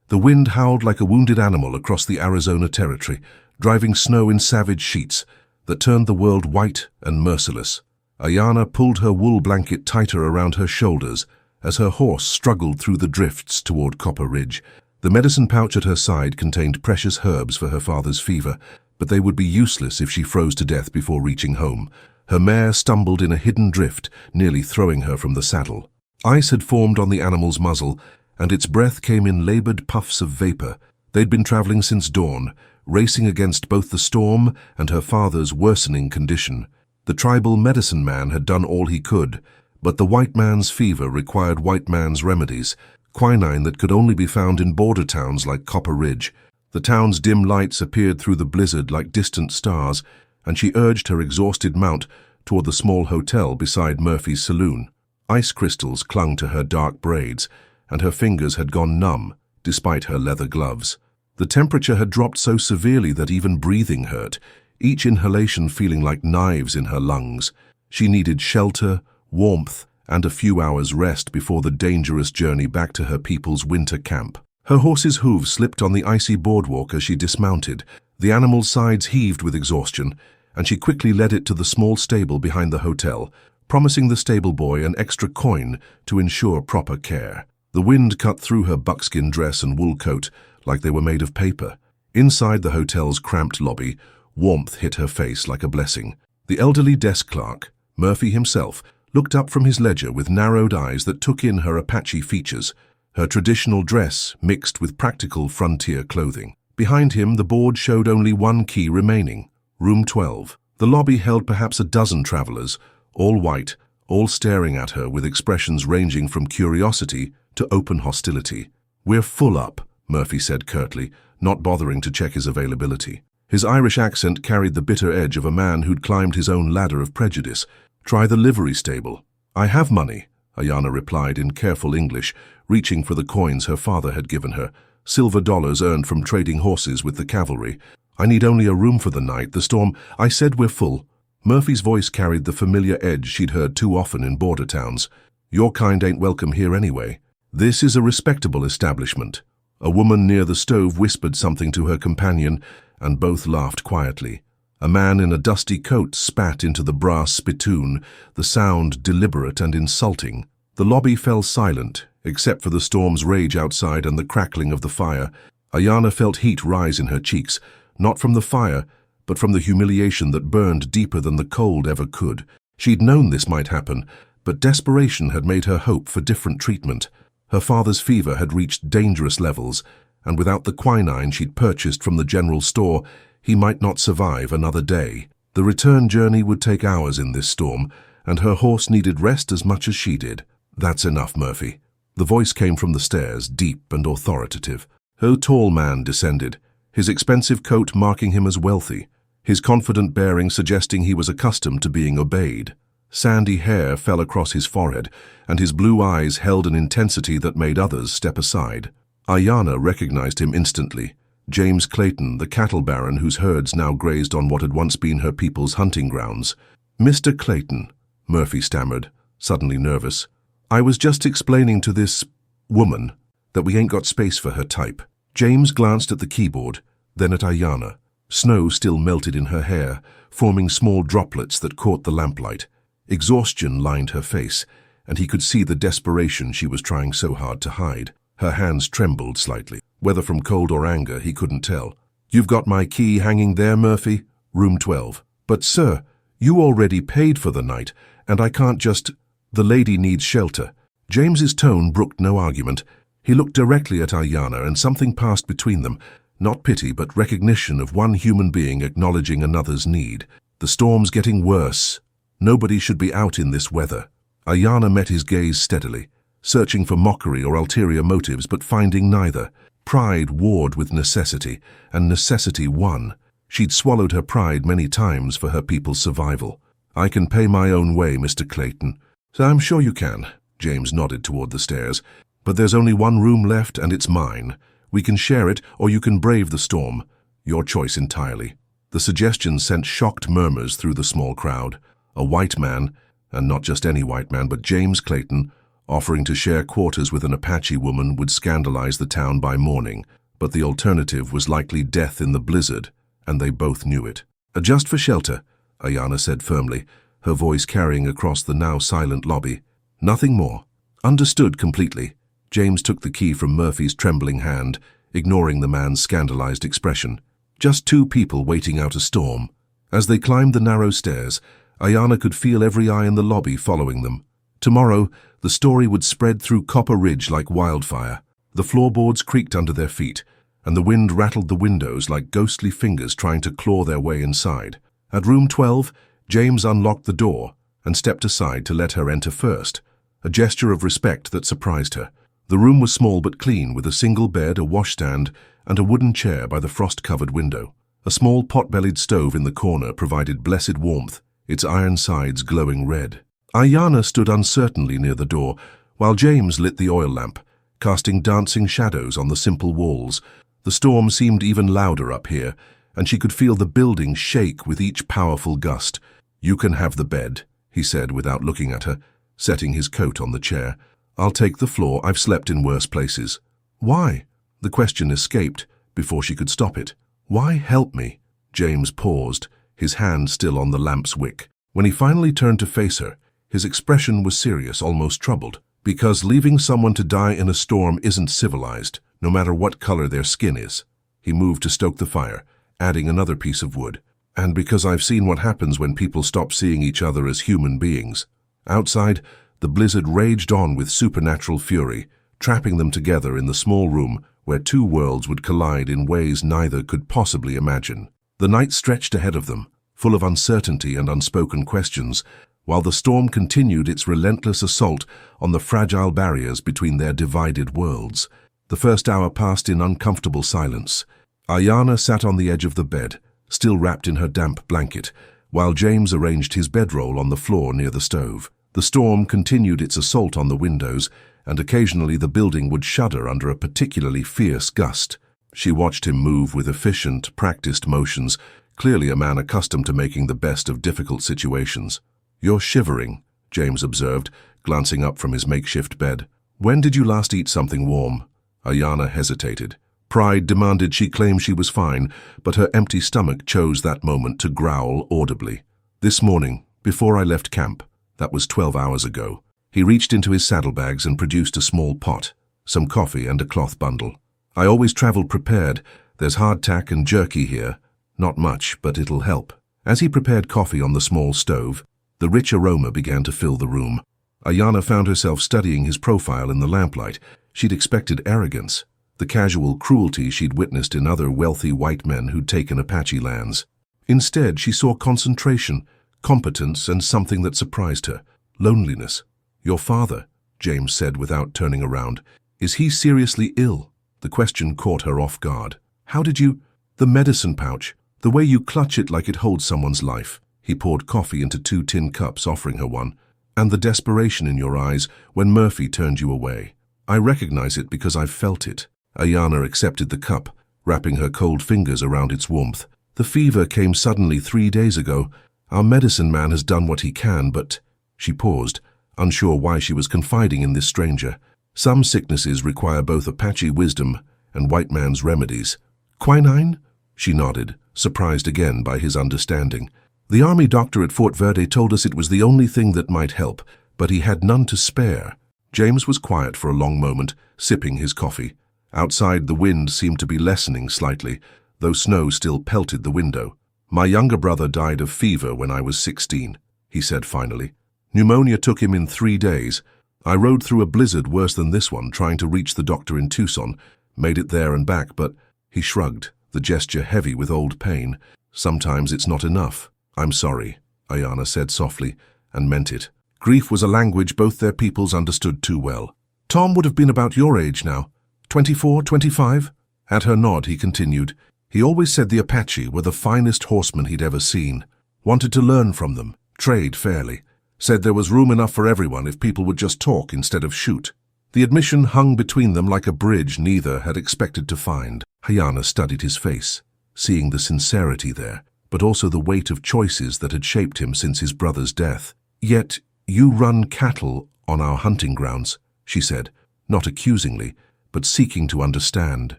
The wind howled like a wounded animal across the Arizona territory, driving snow in savage sheets that turned the world white and merciless. Ayanna pulled her wool blanket tighter around her shoulders as her horse struggled through the drifts toward Copper Ridge. The medicine pouch at her side contained precious herbs for her father's fever, but they would be useless if she froze to death before reaching home. Her mare stumbled in a hidden drift, nearly throwing her from the saddle. Ice had formed on the animal's muzzle, and its breath came in labored puffs of vapor. They'd been traveling since dawn, racing against both the storm and her father's worsening condition. The tribal medicine man had done all he could, but the white man's fever required white man's remedies, quinine that could only be found in border towns like Copper Ridge. The town's dim lights appeared through the blizzard like distant stars, and she urged her exhausted mount toward the small hotel beside Murphy's saloon. Ice crystals clung to her dark braids, and her fingers had gone numb, despite her leather gloves. The temperature had dropped so severely that even breathing hurt, each inhalation feeling like knives in her lungs. She needed shelter, warmth, and a few hours' rest before the dangerous journey back to her people's winter camp. Her horse's hooves slipped on the icy boardwalk as she dismounted. The animal's sides heaved with exhaustion, and she quickly led it to the small stable behind the hotel, promising the stable boy an extra coin to ensure proper care. The wind cut through her buckskin dress and wool coat like they were made of paper. Inside the hotel's cramped lobby, warmth hit her face like a blessing. The elderly desk clerk, Murphy himself, looked up from his ledger with narrowed eyes that took in her Apache features, her traditional dress mixed with practical frontier clothing. Behind him, the board showed only one key remaining, room 12. The lobby held perhaps a dozen travelers, all white, all staring at her with expressions ranging from curiosity to open hostility. "We're full up," Murphy said curtly, not bothering to check his availability. His Irish accent carried the bitter edge of a man who'd climbed his own ladder of prejudice. "Try the livery stable." "I have money," Ayanna replied in careful English, reaching for the coins her father had given her, silver dollars earned from trading horses with the cavalry. "I need only a room for the night. The storm—" "I said we're full." Murphy's voice carried the familiar edge she'd heard too often in border towns. "Your kind ain't welcome here anyway. This is a respectable establishment." A woman near the stove whispered something to her companion, and both laughed quietly. A man in a dusty coat spat into the brass spittoon, the sound deliberate and insulting. The lobby fell silent, except for the storm's rage outside and the crackling of the fire. Ayanna felt heat rise in her cheeks, not from the fire, but from the humiliation that burned deeper than the cold ever could. She'd known this might happen, but desperation had made her hope for different treatment. Her father's fever had reached dangerous levels, and without the quinine she'd purchased from the general store, he might not survive another day. The return journey would take hours in this storm, and her horse needed rest as much as she did. "That's enough, Murphy." The voice came from the stairs, deep and authoritative. A tall man descended, his expensive coat marking him as wealthy, his confident bearing suggesting he was accustomed to being obeyed. Sandy hair fell across his forehead, and his blue eyes held an intensity that made others step aside. Ayanna recognized him instantly. James Clayton, the cattle baron whose herds now grazed on what had once been her people's hunting grounds. "Mr. Clayton," Murphy stammered, suddenly nervous. "I was just explaining to this woman that we ain't got space for her type." James glanced at the keyboard, then at Ayanna. Snow still melted in her hair, forming small droplets that caught the lamplight. Exhaustion lined her face, and he could see the desperation she was trying so hard to hide. Her hands trembled slightly. Whether from cold or anger, he couldn't tell. "You've got my key hanging there, Murphy? Room 12. "But sir, you already paid for the night, and I can't just—" "The lady needs shelter." James's tone brooked no argument. He looked directly at Ayanna, and something passed between them. Not pity, but recognition of one human being acknowledging another's need. "The storm's getting worse. Nobody should be out in this weather." Ayanna met his gaze steadily, searching for mockery or ulterior motives, but finding neither. Pride warred with necessity, and necessity won. She'd swallowed her pride many times for her people's survival. "I can pay my own way, Mr. Clayton." "So I'm sure you can," James nodded toward the stairs. "But there's only one room left, and it's mine. We can share it, or you can brave the storm. Your choice entirely." The suggestion sent shocked murmurs through the small crowd. A white man, and not just any white man, but James Clayton, Offering to share quarters with an Apache woman would scandalize the town by morning, but the alternative was likely death in the blizzard, and they both knew it. "Adjust for shelter," Ayana said firmly, her voice carrying across the now silent lobby. "Nothing more." "Understood completely." James took the key from Murphy's trembling hand, ignoring the man's scandalized expression. Just two people waiting out a storm. As they climbed the narrow stairs, Ayana could feel every eye in the lobby following them. Tomorrow, the story would spread through Copper Ridge like wildfire. The floorboards creaked under their feet, and the wind rattled the windows like ghostly fingers trying to claw their way inside. At room 12, James unlocked the door and stepped aside to let her enter first, a gesture of respect that surprised her. The room was small but clean, with a single bed, a washstand, and a wooden chair by the frost-covered window. A small pot-bellied stove in the corner provided blessed warmth, its iron sides glowing red. Ayana stood uncertainly near the door, while James lit the oil lamp, casting dancing shadows on the simple walls. The storm seemed even louder up here, and she could feel the building shake with each powerful gust. "You can have the bed," he said without looking at her, setting his coat on the chair. "I'll take the floor. I've slept in worse places." "Why?" The question escaped before she could stop it. "Why help me?" James paused, his hand still on the lamp's wick. When he finally turned to face her, his expression was serious, almost troubled. "Because leaving someone to die in a storm isn't civilized, no matter what color their skin is." He moved to stoke the fire, adding another piece of wood. "And because I've seen what happens when people stop seeing each other as human beings." Outside, the blizzard raged on with supernatural fury, trapping them together in the small room where two worlds would collide in ways neither could possibly imagine. The night stretched ahead of them, full of uncertainty and unspoken questions, while the storm continued its relentless assault on the fragile barriers between their divided worlds. The first hour passed in uncomfortable silence. Ayana sat on the edge of the bed, still wrapped in her damp blanket, while James arranged his bedroll on the floor near the stove. The storm continued its assault on the windows, and occasionally the building would shudder under a particularly fierce gust. She watched him move with efficient, practiced motions, clearly a man accustomed to making the best of difficult situations. "You're shivering," James observed, glancing up from his makeshift bed. "When did you last eat something warm?" Ayana hesitated. Pride demanded she claim she was fine, but her empty stomach chose that moment to growl audibly. "This morning, before I left camp." That was 12 hours ago. He reached into his saddlebags and produced a small pot, some coffee and a cloth bundle. "I always travel prepared. There's hardtack and jerky here. Not much, but it'll help." As he prepared coffee on the small stove, the rich aroma began to fill the room. Ayana found herself studying his profile in the lamplight. She'd expected arrogance, the casual cruelty she'd witnessed in other wealthy white men who'd taken Apache lands. Instead, she saw concentration, competence, and something that surprised her: loneliness. "Your father," James said without turning around. "Is he seriously ill?" The question caught her off guard. "How did you—" "The medicine pouch. The way you clutch it like it holds someone's life." He poured coffee into 2 tin cups, offering her one. "And the desperation in your eyes when Murphy turned you away. I recognize it because I've felt it." Ayana accepted the cup, wrapping her cold fingers around its warmth. "The fever came suddenly 3 days ago. Our medicine man has done what he can, but—" She paused, unsure why she was confiding in this stranger. "Some sicknesses require both Apache wisdom and white man's remedies." "Quinine?" She nodded, surprised again by his understanding. "The army doctor at Fort Verde told us it was the only thing that might help, but he had none to spare." James was quiet for a long moment, sipping his coffee. Outside, the wind seemed to be lessening slightly, though snow still pelted the window. "My younger brother died of fever when I was 16, he said finally. "Pneumonia took him in 3 days. I rode through a blizzard worse than this one, trying to reach the doctor in Tucson, made it there and back, but—" He shrugged, the gesture heavy with old pain. "Sometimes it's not enough." "I'm sorry," Ayana said softly, and meant it. Grief was a language both their peoples understood too well. "Tom would have been about your age now. 24, 25? At her nod, he continued. "He always said the Apache were the finest horsemen he'd ever seen. Wanted to learn from them, trade fairly. Said there was room enough for everyone if people would just talk instead of shoot." The admission hung between them like a bridge neither had expected to find. Ayana studied his face, seeing the sincerity there, but also the weight of choices that had shaped him since his brother's death. "Yet you run cattle "On our hunting grounds," she said, not accusingly, but seeking to understand.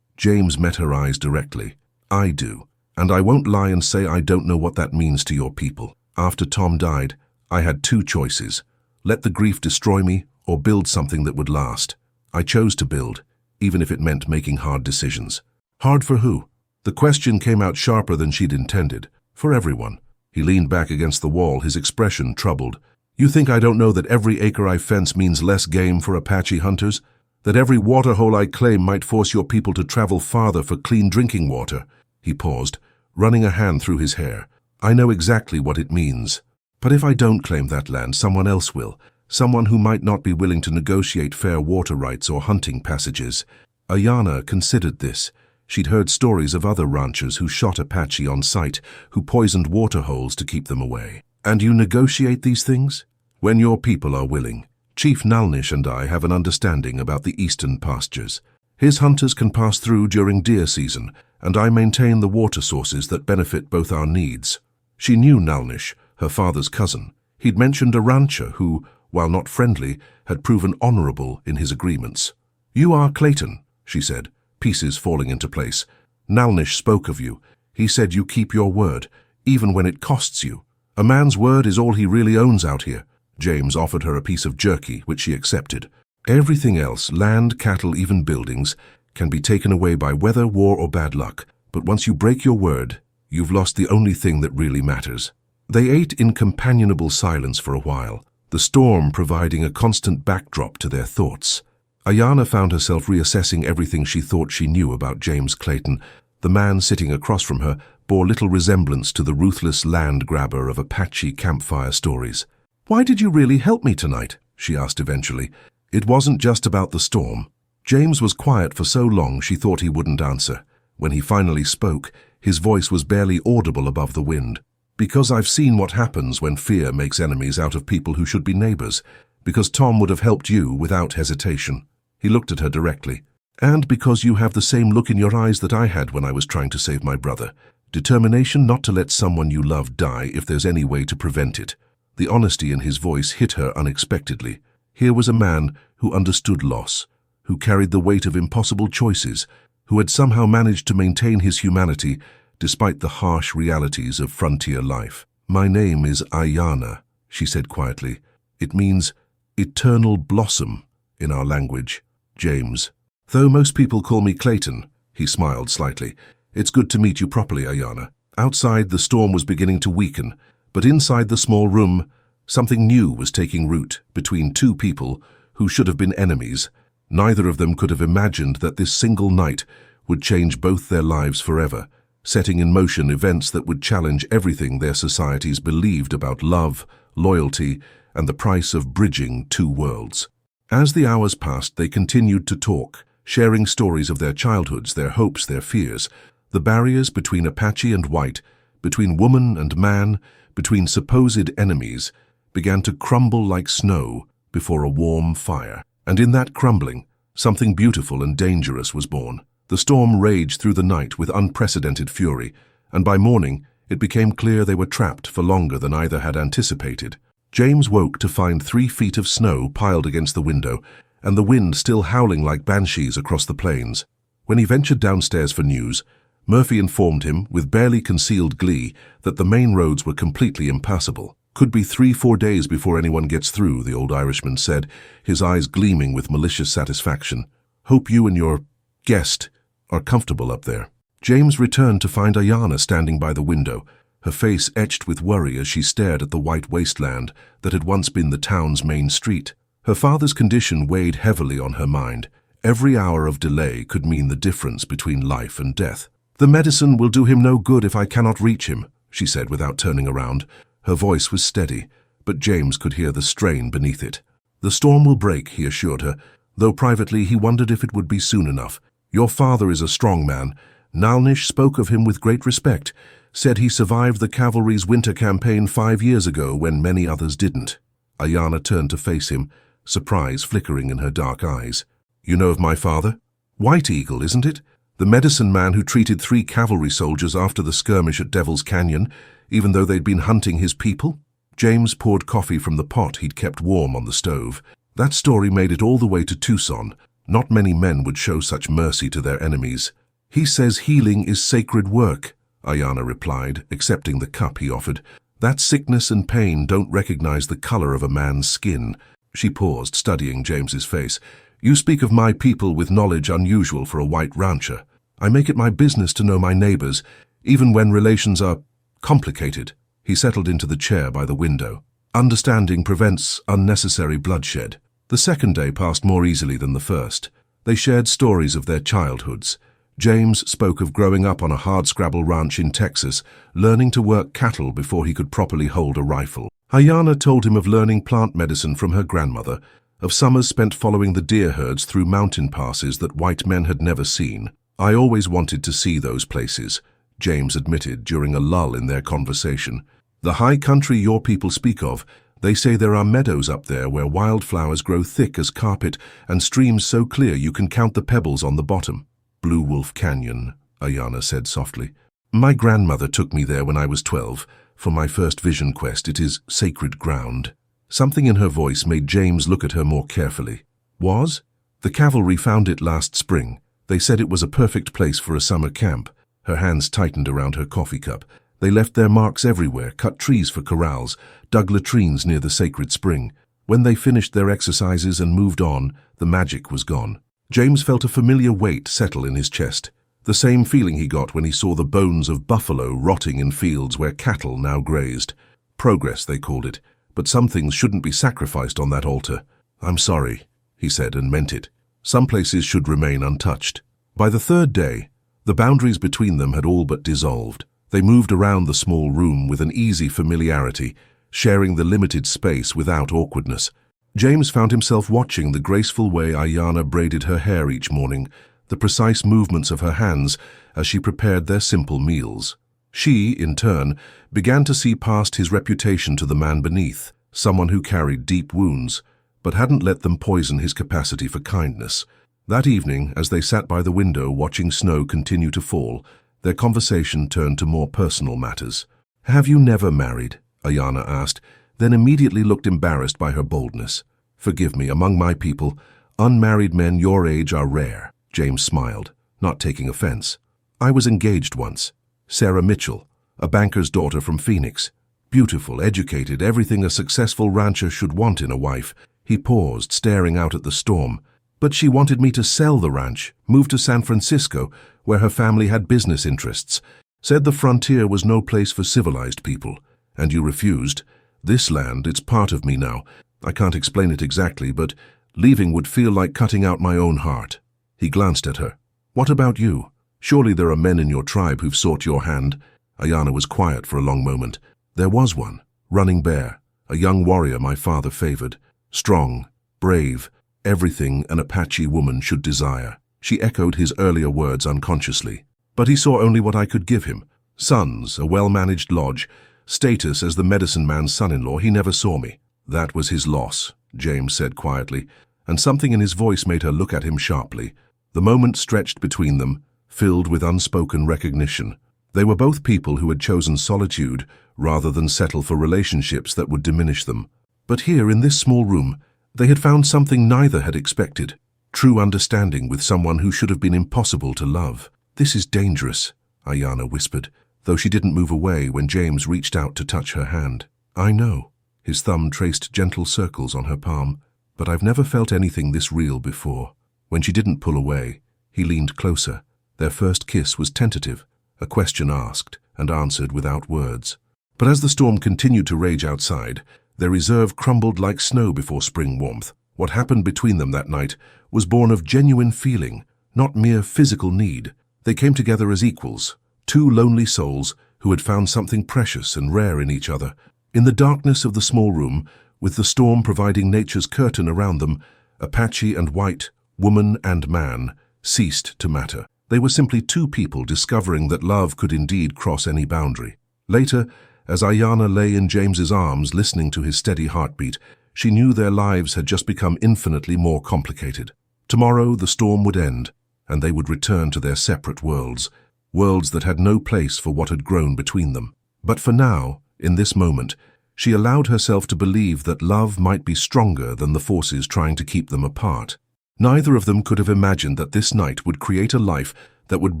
James met her eyes directly. "I do, and I won't lie and say I don't know what that means to your people. After Tom died, I had two choices: let the grief destroy me or build something that would last. I chose to build, even if it meant making hard decisions." Hard for who? The question came out sharper than she'd intended. For everyone. He leaned back against the wall, his expression troubled. "You think I don't know that every acre I fence means less game for Apache hunters? That every waterhole I claim might force your people to travel farther for clean drinking water?" He paused, running a hand through his hair. "I know exactly what it means. But if I don't claim that land, someone else will. Someone who might not be willing to negotiate fair water rights or hunting passages." Ayanna considered this. She'd heard stories of other ranchers who shot Apache on sight, who poisoned waterholes to keep them away. "And you negotiate these things?" "When your people are willing. Chief Nalnish and I have an understanding about the eastern pastures. His hunters can pass through during deer season, and I maintain the water sources that benefit both our needs." She knew Nalnish, her father's cousin. He'd mentioned a rancher who, while not friendly, had proven honorable in his agreements. "You are Clayton," she said, pieces falling into place. "Nalnish spoke of you. He said you keep your word, even when it costs you. A man's word is all he really owns out here." James offered her a piece of jerky, which she accepted. "Everything else, land, cattle, even buildings, can be taken away by weather, war, or bad luck. But once you break your word, you've lost the only thing that really matters." They ate in companionable silence for a while, the storm providing a constant backdrop to their thoughts. Ayanna found herself reassessing everything she thought she knew about James Clayton. The man sitting across from her bore little resemblance to the ruthless land grabber of Apache campfire stories. "Why did you really help me tonight?" she asked eventually. It wasn't just about the storm. James was quiet for so long she thought he wouldn't answer. When he finally spoke, his voice was barely audible above the wind. "Because I've seen what happens when fear makes enemies out of people who should be neighbors. Because Tom would have helped you without hesitation." He looked at her directly. "And because you have the same look in your eyes that I had when I was trying to save my brother. Determination not to let someone you love die if there's any way to prevent it." The honesty in his voice hit her unexpectedly. Here was a man who understood loss, who carried the weight of impossible choices, who had somehow managed to maintain his humanity despite the harsh realities of frontier life. "My name is Ayanna," she said quietly. "It means eternal blossom in our language." "James. Though most people call me Clayton," he smiled slightly. "It's good to meet you properly, Ayanna." Outside, the storm was beginning to weaken, but inside the small room, something new was taking root between two people who should have been enemies. Neither of them could have imagined that this single night would change both their lives forever, setting in motion events that would challenge everything their societies believed about love, loyalty, and the price of bridging two worlds. As the hours passed, they continued to talk, sharing stories of their childhoods, their hopes, their fears. The barriers between Apache and white, between woman and man, between supposed enemies, began to crumble like snow before a warm fire. And in that crumbling, something beautiful and dangerous was born. The storm raged through the night with unprecedented fury, and by morning it became clear they were trapped for longer than either had anticipated. James woke to find 3 feet of snow piled against the window, and the wind still howling like banshees across the plains. When he ventured downstairs for news, Murphy informed him, with barely concealed glee, that the main roads were completely impassable. "Could be 3-4 days before anyone gets through," the old Irishman said, his eyes gleaming with malicious satisfaction. "Hope you and your guest are comfortable up there." James returned to find Ayanna standing by the window, her face etched with worry as she stared at the white wasteland that had once been the town's main street. Her father's condition weighed heavily on her mind. Every hour of delay could mean the difference between life and death. "The medicine will do him no good if I cannot reach him," she said without turning around. Her voice was steady, but James could hear the strain beneath it. "The storm will break," he assured her, though privately he wondered if it would be soon enough. "Your father is a strong man. Nalnish spoke of him with great respect, said he survived the cavalry's winter campaign 5 years ago when many others didn't." Ayanna turned to face him, surprise flickering in her dark eyes. "You know of my father? White Eagle, isn't it? The medicine man who treated 3 cavalry soldiers after the skirmish at Devil's Canyon, even though they'd been hunting his people?" James poured coffee from the pot he'd kept warm on the stove. That story made it all the way to Tucson. Not many men would show such mercy to their enemies. He says healing is sacred work, Ayanna replied, accepting the cup he offered. That sickness and pain don't recognize the color of a man's skin. She paused, studying James's face. You speak of my people with knowledge unusual for a white rancher. I make it my business to know my neighbors, even when relations are complicated. He settled into the chair by the window. Understanding prevents unnecessary bloodshed. The second day passed more easily than the first. They shared stories of their childhoods. James spoke of growing up on a hardscrabble ranch in Texas, learning to work cattle before he could properly hold a rifle. Ayanna told him of learning plant medicine from her grandmother, of summers spent following the deer herds through mountain passes that white men had never seen. I always wanted to see those places, James admitted during a lull in their conversation. The high country your people speak of, they say there are meadows up there where wildflowers grow thick as carpet and streams so clear you can count the pebbles on the bottom. Blue Wolf Canyon, Ayanna said softly. My grandmother took me there when I was 12. For my first vision quest, it is sacred ground. Something in her voice made James look at her more carefully. Was? The cavalry found it last spring. They said it was a perfect place for a summer camp. Her hands tightened around her coffee cup. They left their marks everywhere, cut trees for corrals, dug latrines near the sacred spring. When they finished their exercises and moved on, the magic was gone. James felt a familiar weight settle in his chest, the same feeling he got when he saw the bones of buffalo rotting in fields where cattle now grazed. Progress, they called it, but some things shouldn't be sacrificed on that altar. I'm sorry, he said, and meant it. Some places should remain untouched. By the third day, the boundaries between them had all but dissolved. They moved around the small room with an easy familiarity, sharing the limited space without awkwardness. James found himself watching the graceful way Ayanna braided her hair each morning, the precise movements of her hands as she prepared their simple meals. She, in turn, began to see past his reputation to the man beneath, someone who carried deep wounds, but hadn't let them poison his capacity for kindness. That evening, as they sat by the window watching snow continue to fall, their conversation turned to more personal matters. Have you never married? Ayanna asked, then immediately looked embarrassed by her boldness. Forgive me, among my people, unmarried men your age are rare. James smiled, not taking offense. I was engaged once. Sarah Mitchell, a banker's daughter from Phoenix. Beautiful, educated, everything a successful rancher should want in a wife. He paused, staring out at the storm. But she wanted me to sell the ranch, move to San Francisco, where her family had business interests. Said the frontier was no place for civilized people. And you refused. This land, it's part of me now. I can't explain it exactly, but leaving would feel like cutting out my own heart. He glanced at her. What about you? Surely there are men in your tribe who've sought your hand. Ayanna was quiet for a long moment. There was one, Running Bear, a young warrior my father favored. Strong, brave, everything an Apache woman should desire. She echoed his earlier words unconsciously. But he saw only what I could give him. Sons, a well-managed lodge, status as the medicine man's son-in-law. He never saw me. That was his loss, James said quietly, and something in his voice made her look at him sharply. The moment stretched between them, filled with unspoken recognition. They were both people who had chosen solitude rather than settle for relationships that would diminish them. But here, in this small room, they had found something neither had expected. True understanding with someone who should have been impossible to love. This is dangerous, Ayanna whispered, though she didn't move away when James reached out to touch her hand. I know. His thumb traced gentle circles on her palm, but I've never felt anything this real before. When she didn't pull away, he leaned closer. Their first kiss was tentative, a question asked and answered without words. But as the storm continued to rage outside, their reserve crumbled like snow before spring warmth. What happened between them that night was born of genuine feeling, not mere physical need. They came together as equals, two lonely souls who had found something precious and rare in each other. In the darkness of the small room, with the storm providing nature's curtain around them, Apache and white, woman and man, ceased to matter. They were simply two people discovering that love could indeed cross any boundary. Later, as Ayanna lay in James's arms listening to his steady heartbeat, she knew their lives had just become infinitely more complicated. Tomorrow the storm would end, and they would return to their separate worlds, worlds that had no place for what had grown between them. But for now, in this moment, She allowed herself to believe that love might be stronger than the forces trying to keep them apart. Neither of them could have imagined that this night would create a life that would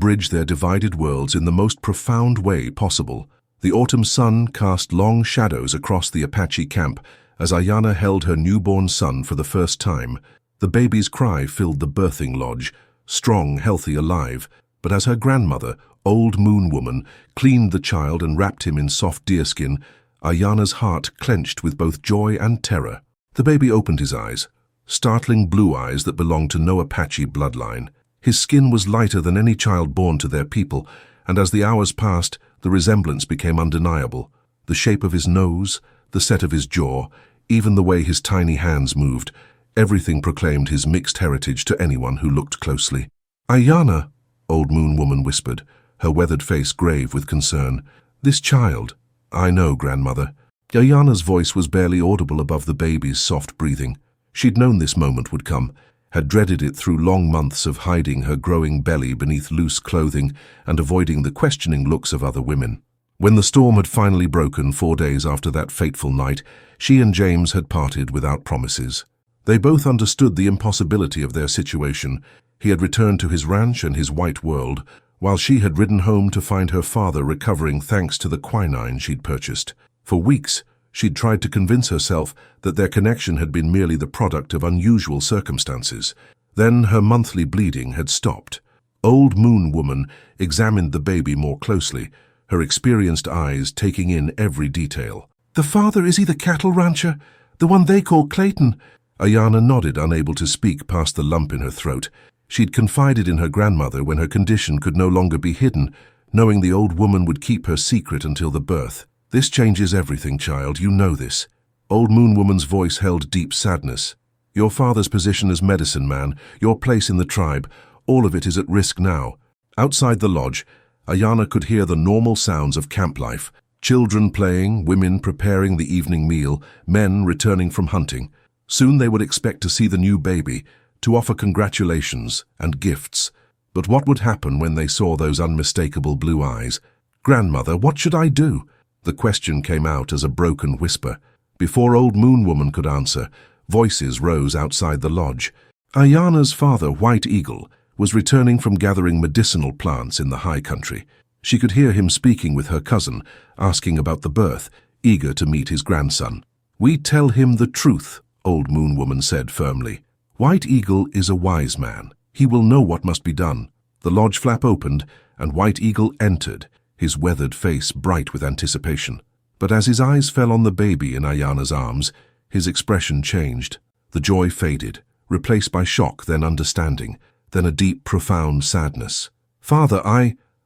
bridge their divided worlds in the most profound way possible. The autumn sun cast long shadows across the Apache camp as Ayana held her newborn son for the first time. The baby's cry filled the birthing lodge, strong, healthy, alive, but as her grandmother, Old Moon Woman, cleaned the child and wrapped him in soft deerskin, Ayana's heart clenched with both joy and terror. The baby opened his eyes, startling blue eyes that belonged to no Apache bloodline. His skin was lighter than any child born to their people, and as the hours passed, the resemblance became undeniable. The shape of his nose, the set of his jaw, even the way his tiny hands moved, everything proclaimed his mixed heritage to anyone who looked closely. "Ayana," Old Moon Woman whispered, her weathered face grave with concern. "This child—" "I know, grandmother." Ayana's voice was barely audible above the baby's soft breathing. She'd known this moment would come, had dreaded it through long months of hiding her growing belly beneath loose clothing and avoiding the questioning looks of other women. When the storm had finally broken 4 days after that fateful night, she and James had parted without promises. They both understood the impossibility of their situation. He had returned to his ranch and his white world, while she had ridden home to find her father recovering thanks to the quinine she'd purchased. For weeks, she'd tried to convince herself that their connection had been merely the product of unusual circumstances. Then her monthly bleeding had stopped. Old Moon Woman examined the baby more closely, her experienced eyes taking in every detail. "The father, is he the cattle rancher? The one they call Clayton?" Ayana nodded, unable to speak past the lump in her throat. She'd confided in her grandmother when her condition could no longer be hidden, knowing the old woman would keep her secret until the birth. "This changes everything, child, you know this." Old Moon Woman's voice held deep sadness. "Your father's position as medicine man, your place in the tribe, all of it is at risk now." Outside the lodge, Ayana could hear the normal sounds of camp life. Children playing, women preparing the evening meal, men returning from hunting. Soon they would expect to see the new baby, to offer congratulations and gifts. But what would happen when they saw those unmistakable blue eyes? "Grandmother, what should I do?" The question came out as a broken whisper. Before Old Moon Woman could answer, voices rose outside the lodge. Ayana's father, White Eagle, was returning from gathering medicinal plants in the high country. She could hear him speaking with her cousin, asking about the birth, eager to meet his grandson. "We tell him the truth," Old Moon Woman said firmly. "White Eagle is a wise man. He will know what must be done." The lodge flap opened, and White Eagle entered, his weathered face bright with anticipation. But as his eyes fell on the baby in Ayana's arms, his expression changed. The joy faded, replaced by shock, then understanding, then a deep, profound sadness. "Father,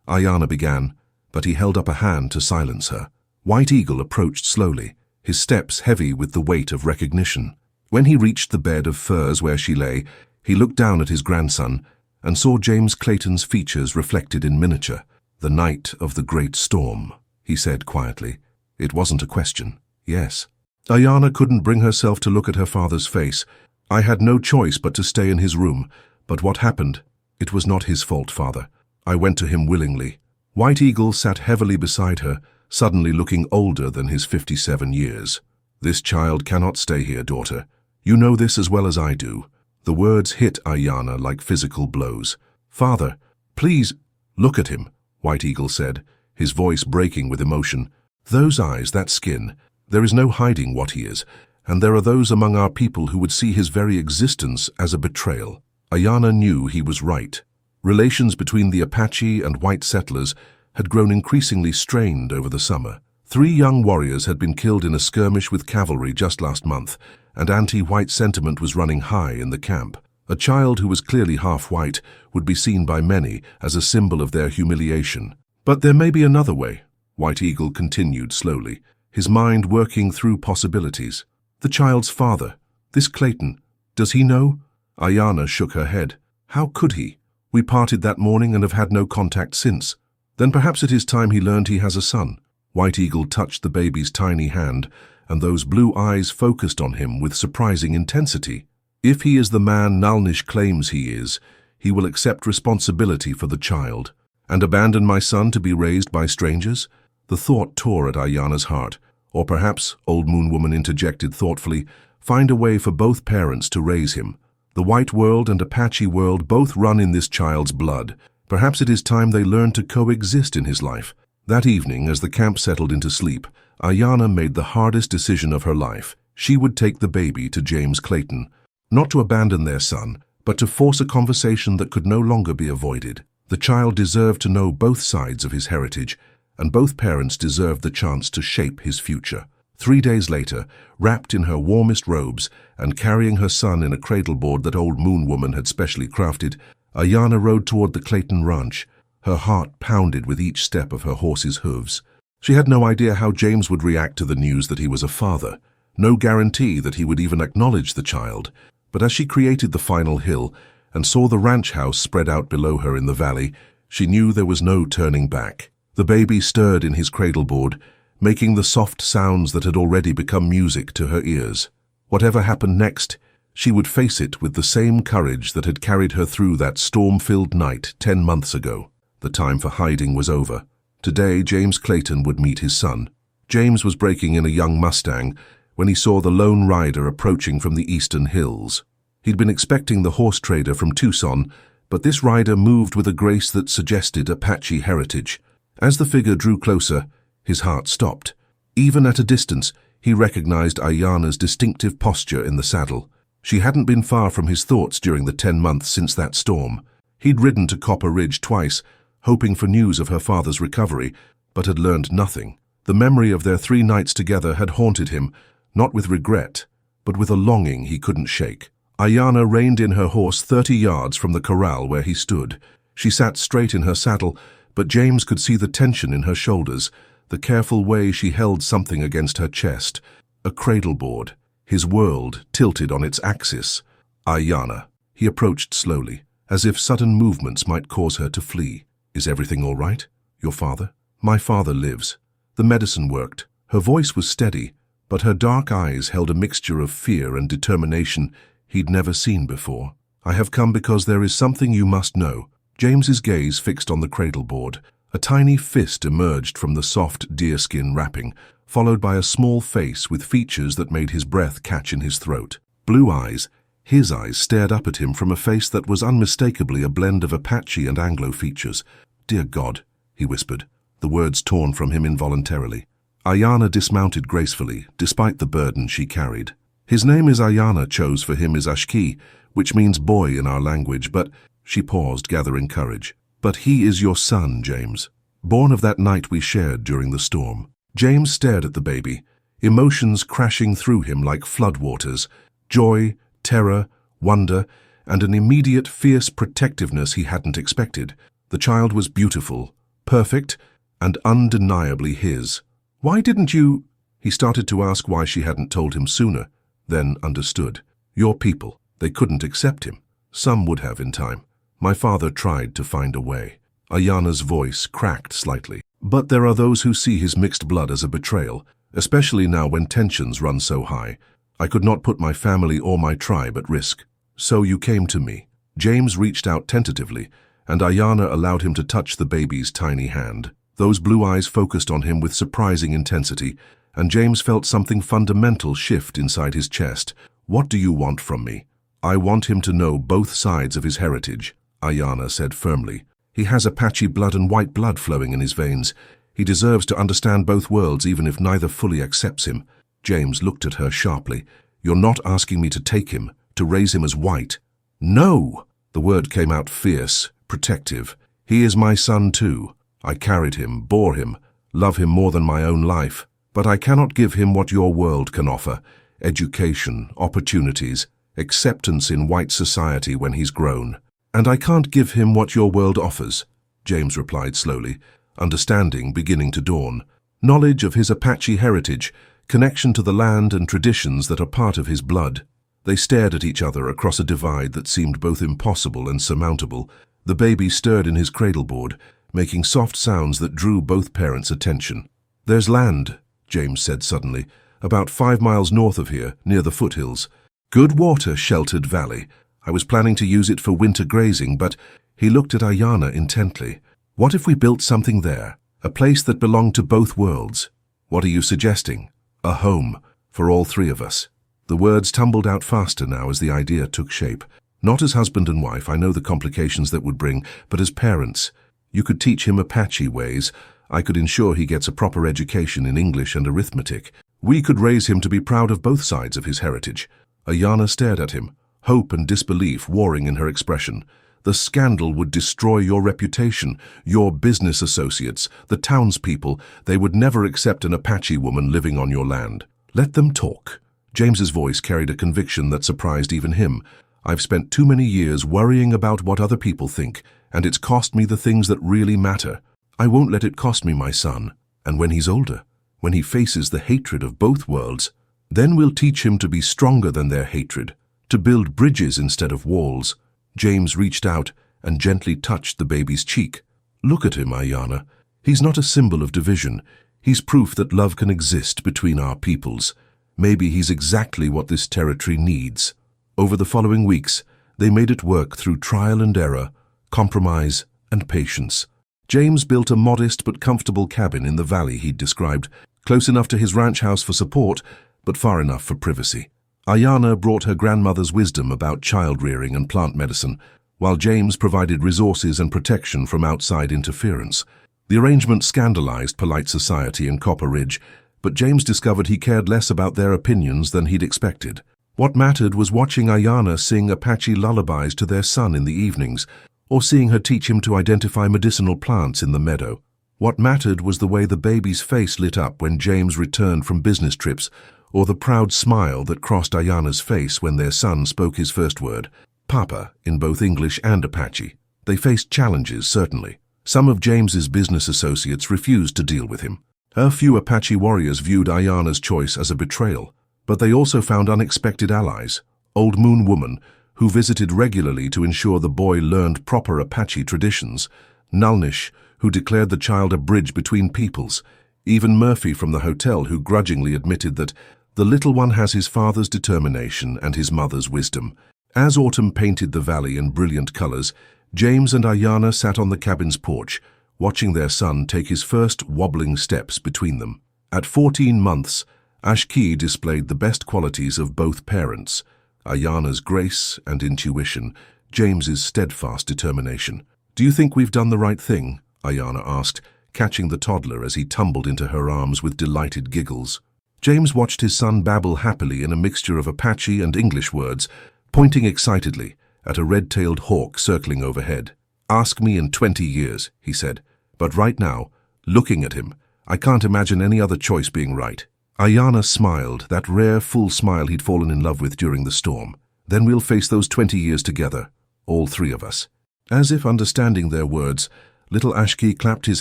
Ayana began, but he held up a hand to silence her. White Eagle approached slowly, his steps heavy with the weight of recognition. When he reached the bed of furs where she lay, he looked down at his grandson and saw James Clayton's features reflected in miniature. "The night of the great storm," he said quietly. It wasn't a question. Yes. Ayana couldn't bring herself to look at her father's face. "I had no choice but to stay in his room. But what happened? It was not his fault, father. I went to him willingly." White Eagle sat heavily beside her, suddenly looking older than his 57 years. "This child cannot stay here, daughter. You know this as well as I do." The words hit Ayana like physical blows. "Father, please, look at him," White Eagle said, his voice breaking with emotion. "Those eyes, that skin, there is no hiding what he is, and there are those among our people who would see his very existence as a betrayal." Ayana knew he was right. Relations between the Apache and white settlers had grown increasingly strained over the summer. 3 young warriors had been killed in a skirmish with cavalry just last month, and anti-white sentiment was running high in the camp. A child who was clearly half white would be seen by many as a symbol of their humiliation. "But there may be another way," White Eagle continued slowly, his mind working through possibilities. "The child's father, this Clayton, does he know?" Ayana shook her head. "How could he? We parted that morning and have had no contact since. Then perhaps it is time he learned he has a son." White Eagle touched the baby's tiny hand, and those blue eyes focused on him with surprising intensity. "If he is the man Nalnish claims he is, he will accept responsibility for the child. And abandon my son to be raised by strangers?" The thought tore at Ayana's heart. Or perhaps, Old Moon Woman interjected thoughtfully, find a way for both parents to raise him. The white world and Apache world both run in this child's blood. Perhaps it is time they learned to coexist in his life. That evening, as the camp settled into sleep, Ayanna made the hardest decision of her life. She would take the baby to James Clayton, not to abandon their son, but to force a conversation that could no longer be avoided. The child deserved to know both sides of his heritage, and both parents deserved the chance to shape his future. 3 days later, wrapped in her warmest robes and carrying her son in a cradleboard that Old Moon Woman had specially crafted, Ayanna rode toward the Clayton ranch. Her heart pounded with each step of her horse's hooves. She had no idea how James would react to the news that he was a father, no guarantee that he would even acknowledge the child. But as she created the final hill and saw the ranch house spread out below her in the valley, she knew there was no turning back. The baby stirred in his cradleboard, making the soft sounds that had already become music to her ears. Whatever happened next, she would face it with the same courage that had carried her through that storm-filled night 10 months ago. The time for hiding was over. Today, James Clayton would meet his son. James was breaking in a young Mustang when he saw the lone rider approaching from the eastern hills. He'd been expecting the horse trader from Tucson, but this rider moved with a grace that suggested Apache heritage. As the figure drew closer, his heart stopped. Even at a distance, he recognized Ayanna's distinctive posture in the saddle. She hadn't been far from his thoughts during the 10 months since that storm. He'd ridden to Copper Ridge twice, hoping for news of her father's recovery, but had learned nothing. The memory of their 3 nights together had haunted him, not with regret, but with a longing he couldn't shake. Ayanna reined in her horse 30 yards from the corral where he stood. She sat straight in her saddle, but James could see the tension in her shoulders, the careful way she held something against her chest. A cradleboard, his world tilted on its axis. Ayanna. He approached slowly, as if sudden movements might cause her to flee. Is everything all right? Your father? My father lives. The medicine worked. Her voice was steady, but her dark eyes held a mixture of fear and determination he'd never seen before. I have come because there is something you must know. James's gaze fixed on the cradleboard. A tiny fist emerged from the soft deerskin wrapping, followed by a small face with features that made his breath catch in his throat. Blue eyes. His eyes stared up at him from a face that was unmistakably a blend of Apache and Anglo features. Dear God, he whispered, the words torn from him involuntarily. Ayanna dismounted gracefully, despite the burden she carried. His name is Ayanna chose for him is Ashki, which means boy in our language, but she paused, gathering courage. But he is your son, James, born of that night we shared during the storm. James stared at the baby, emotions crashing through him like floodwaters, joy, terror, wonder, and an immediate fierce protectiveness he hadn't expected. The child was beautiful, perfect, and undeniably his. Why didn't you? He started to ask why she hadn't told him sooner, then understood. Your people, they couldn't accept him. Some would have in time. My father tried to find a way. Ayanna's voice cracked slightly. But there are those who see his mixed blood as a betrayal, especially now when tensions run so high. I could not put my family or my tribe at risk. So you came to me. James reached out tentatively, and Ayanna allowed him to touch the baby's tiny hand. Those blue eyes focused on him with surprising intensity, and James felt something fundamental shift inside his chest. What do you want from me? I want him to know both sides of his heritage, Ayanna said firmly. He has Apache blood and white blood flowing in his veins. He deserves to understand both worlds even if neither fully accepts him. James looked at her sharply. You're not asking me to take him, to raise him as white. No! The word came out fierce, protective. He is my son too. I carried him, bore him, love him more than my own life. But I cannot give him what your world can offer. Education, opportunities, acceptance in white society when he's grown. And I can't give him what your world offers, James replied slowly, understanding beginning to dawn. Knowledge of his Apache heritage, connection to the land and traditions that are part of his blood. They stared at each other across a divide that seemed both impossible and surmountable. The baby stirred in his cradleboard, making soft sounds that drew both parents' attention. There's land, James said suddenly, about 5 miles north of here, near the foothills. Good water-sheltered valley. I was planning to use it for winter grazing, but he looked at Ayanna intently. What if we built something there? A place that belonged to both worlds? What are you suggesting? A home, for all three of us. The words tumbled out faster now as the idea took shape. Not as husband and wife, I know the complications that would bring, but as parents. You could teach him Apache ways. I could ensure he gets a proper education in English and arithmetic. We could raise him to be proud of both sides of his heritage. Ayana stared at him, hope and disbelief warring in her expression. The scandal would destroy your reputation, your business associates, the townspeople. They would never accept an Apache woman living on your land. Let them talk. James's voice carried a conviction that surprised even him. I've spent too many years worrying about what other people think, and it's cost me the things that really matter. I won't let it cost me my son. And when he's older, when he faces the hatred of both worlds, then we'll teach him to be stronger than their hatred, to build bridges instead of walls. James reached out and gently touched the baby's cheek. Look at him, Ayana. He's not a symbol of division. He's proof that love can exist between our peoples. Maybe he's exactly what this territory needs. Over the following weeks, they made it work through trial and error, compromise and patience. James built a modest but comfortable cabin in the valley he'd described, close enough to his ranch house for support, but far enough for privacy. Ayana brought her grandmother's wisdom about child-rearing and plant medicine, while James provided resources and protection from outside interference. The arrangement scandalized polite society in Copper Ridge, but James discovered he cared less about their opinions than he'd expected. What mattered was watching Ayana sing Apache lullabies to their son in the evenings, or seeing her teach him to identify medicinal plants in the meadow. What mattered was the way the baby's face lit up when James returned from business trips, or the proud smile that crossed Ayana's face when their son spoke his first word, Papa, in both English and Apache. They faced challenges, certainly. Some of James's business associates refused to deal with him. A few Apache warriors viewed Ayana's choice as a betrayal, but they also found unexpected allies. Old Moon Woman, who visited regularly to ensure the boy learned proper Apache traditions, Nulnish, who declared the child a bridge between peoples, even Murphy from the hotel, who grudgingly admitted that the little one has his father's determination and his mother's wisdom. As autumn painted the valley in brilliant colors, James and Ayana sat on the cabin's porch, watching their son take his first wobbling steps between them. At 14 months, Ashki displayed the best qualities of both parents, Ayana's grace and intuition, James's steadfast determination. "Do you think we've done the right thing?" Ayana asked, catching the toddler as he tumbled into her arms with delighted giggles. James watched his son babble happily in a mixture of Apache and English words, pointing excitedly at a red-tailed hawk circling overhead. "Ask me in 20 years," he said. "But right now, looking at him, I can't imagine any other choice being right." Ayana smiled, that rare, full smile he'd fallen in love with during the storm. "Then we'll face those 20 years together, all three of us." As if understanding their words, little Ashki clapped his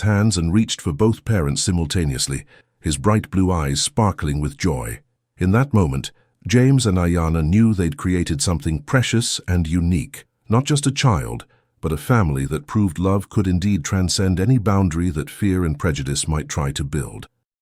hands and reached for both parents simultaneously, his bright blue eyes sparkling with joy. In that moment, James and Ayana knew they'd created something precious and unique. Not just a child, but a family that proved love could indeed transcend any boundary that fear and prejudice might try to build.